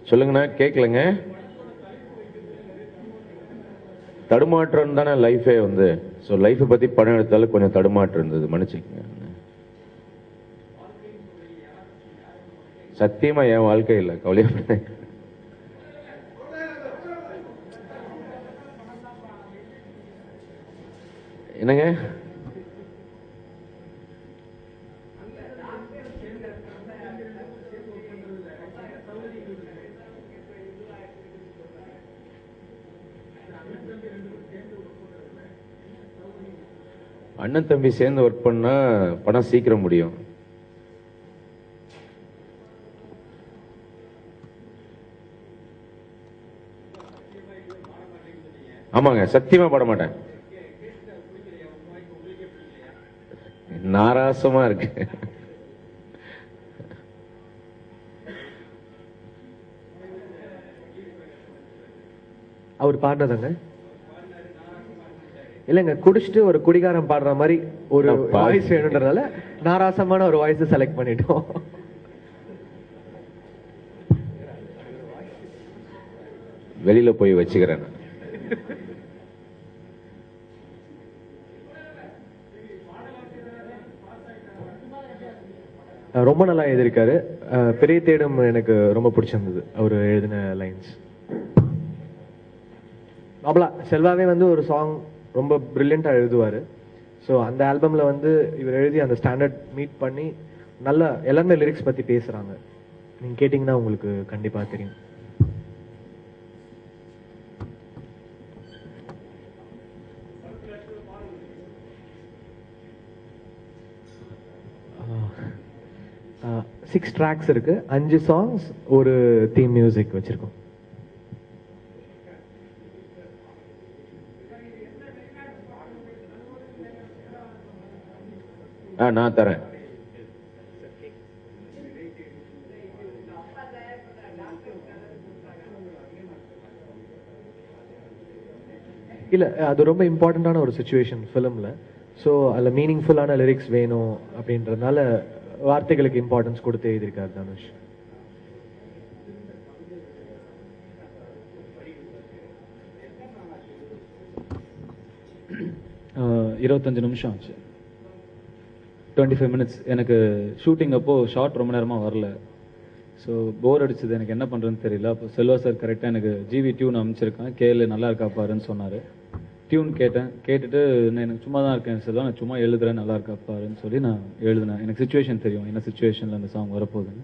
சொல்லுங்கண்ணா, கேட்கலங்க. தடுமாற்றம் தானே லைஃபே வந்து. ஸோ லைஃப்பை பற்றி படம் எடுத்தாலும் கொஞ்சம் தடுமாற்றம் இருந்தது, மன்னிச்சுக்கங்க. சத்தியமா என் வாழ்க்கை இல்லை, கவலையாக. என்னங்க? அண்ணன் தம்பி சேர்ந்து ஒர்க் பண்ணா படம் சீக்கிரம் முடியும். ஆமாங்க, சத்தியமா பட மாட்டேன். நாராசமா இருக்கு. அவர் பாடினதாங்க? இல்லைங்க, குடிச்சிட்டு ஒரு குடிகாரம் பாடுற மாதிரி ஒரு வாய்ஸ் வேணுன்றதால நாராசமான ஒரு வாய்ஸ் செலக்ட் பண்ணிட்டோம். வெளியில போய் வச்சுக்கிறேன். ரொம்ப நல்லா எழுதியிருக்காரு. பெரிய தேடும் எனக்கு ரொம்ப பிடிச்சிருந்தது அவர் எழுதின லைன்ஸ். அவ்வளோ செல்வாவே வந்து ஒரு சாங் ரொம்ப பிரில்லியண்டாக எழுதுவார். ஸோ அந்த ஆல்பமில் வந்து இவர் எழுதி அந்த ஸ்டாண்டர்ட் மீட் பண்ணி நல்லா எல்லாருமே லிரிக்ஸ் பற்றி பேசுகிறாங்க. நீங்கள் கேட்டிங்கன்னா உங்களுக்கு கண்டிப்பாக தெரியும். சிக்ஸ் ட்ராக்ஸ் இருக்கு, 5 சாங்ஸ், ஒரு தீம் மியூசிக் வச்சிருக்கோம். நான் தரேன். இல்ல, அது ரொம்ப இம்பார்ட்டண்டான ஒரு சிச்சுவேஷன் ஃபிலிம்ல. ஸோ அதில் மீனிங்ஃபுல்லான லிரிக்ஸ் வேணும் அப்படின்றதுனால வார்த்தைகளுக்கு இம்பார்ட்டன்ஸ் கொடுத்து எழுதியிருக்காரு தனுஷ். இருபத்தஞ்சு நிமிஷம் ஆச்சு, 25 minutes. எனக்கு ஷூட்டிங் அப்போ ஷார்ட் ரொம்ப நேரமாக வரல. ஸோ போர் அடிச்சது, எனக்கு என்ன பண்ணுறதுன்னு தெரியல. அப்போ செல்வா சார் கரெக்டாக எனக்கு ஜிவி டியூன் அமைச்சிருக்கேன், கேளு நல்லா இருக்கா பாருன்னு சொன்னார். டியூன் கேட்டேன், கேட்டுட்டு நான் எனக்கு சும்மா தான் இருக்கேன் செல்வா, நான் சும்மா எழுதுறேன் நல்லா இருக்கா பாருன்னு சொல்லி நான் எழுதினேன். எனக்கு சுச்சுவேஷன் தெரியும், என்ன சுச்சுவேஷனில் அந்த சாங் வரப்போகுதுன்னு.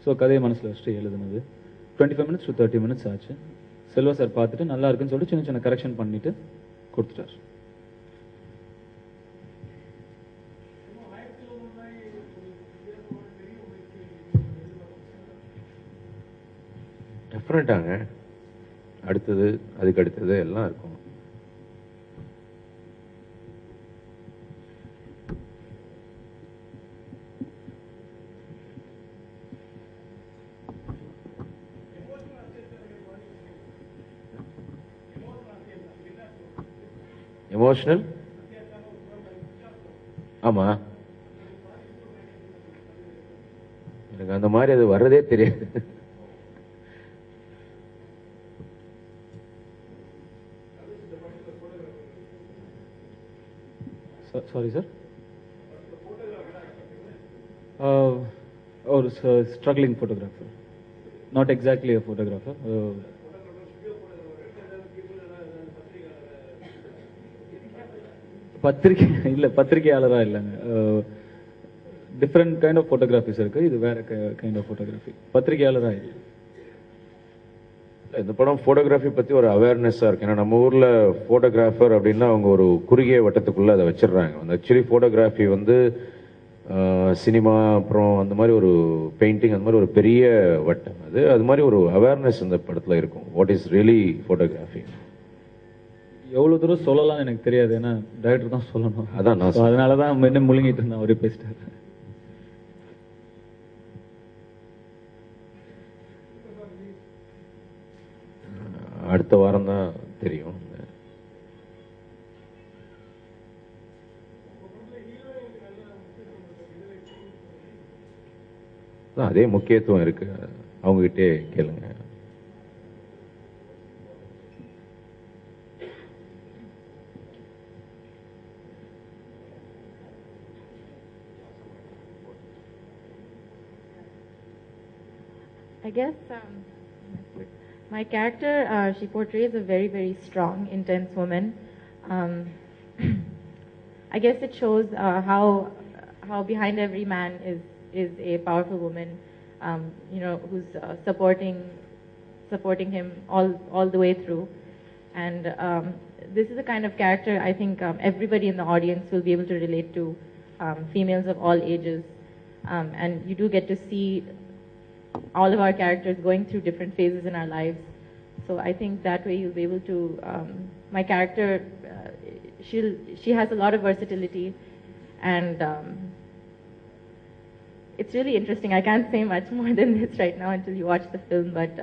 ஸோ கதையை மனசில் வச்சுட்டு எழுதுனது. 25 minutes to 30 minutes ஆச்சு. செல்வா சார் பார்த்துட்டு நல்லா இருக்குன்னு சொல்லிட்டு சின்ன சின்ன கரெக்ஷன் பண்ணிட்டு கொடுத்துட்டார். டெஃபினட்டாங்க, அடுத்தது அதுக்கு அடுத்தது எல்லாம் இருக்கும். எமோஷனல்? ஆமா, எனக்கு அந்த மாதிரி அது வர்றதே தெரியாது. Sorry sir. Or struggling photographer, not exactly a photographer. பத்திரிகையாளரா இல்லைங்க, டிஃப்ரெண்ட் கைண்ட் ஆஃப் ஃபோட்டோகிராஃபிஸ் இருக்கு, இது வேற கைண்ட் ஆஃப் ஃபோட்டோகிராஃபி. பத்திரிகையாளரா இல்லை. இந்த படம் போட்டோகிராஃபி பத்தி ஒரு அவேர்னஸா இருக்கு. ஏன்னா நம்ம ஊர்ல போட்டோகிராஃபர் அப்படின்னா அவங்க ஒரு குறுகிய வட்டத்துக்குள்ள அதை வச்சிடறாங்க. ஆக்சுவலி போட்டோகிராஃபி வந்து சினிமா அப்புறம் அந்த மாதிரி ஒரு பெயிண்டிங் அந்த மாதிரி ஒரு பெரிய வட்டம். அது மாதிரி ஒரு அவேர்னஸ் இந்த படத்துல இருக்கும். வாட் இஸ் ரியலி போட்டோகிராஃபி எவ்வளவு தூரம் சொல்லலாம்னு எனக்கு தெரியாது, ஏன்னா டைரக்டர் தான் சொல்லணும். அதான் அதனாலதான் என்ன முழுங்கிட்டு இருந்தேன், அவரே பேசிட்டாரு. அடுத்த வாரம் தான் தெரியும். அதே முக்கியத்துவம் இருக்கு, அவங்ககிட்டே கேளுங்க. I guess my character, she portrays a very, very strong, intense woman. Um, I guess it shows how behind every man is a powerful woman, who's supporting him all the way through. And this is the kind of character I think everybody in the audience will be able to relate to, females of all ages. And you do get to see all of our characters going through different phases in our lives. So I think that way you'll be able to, my character, she has a lot of versatility, and it's really interesting. I can't say much more than this right now until you watch the film, but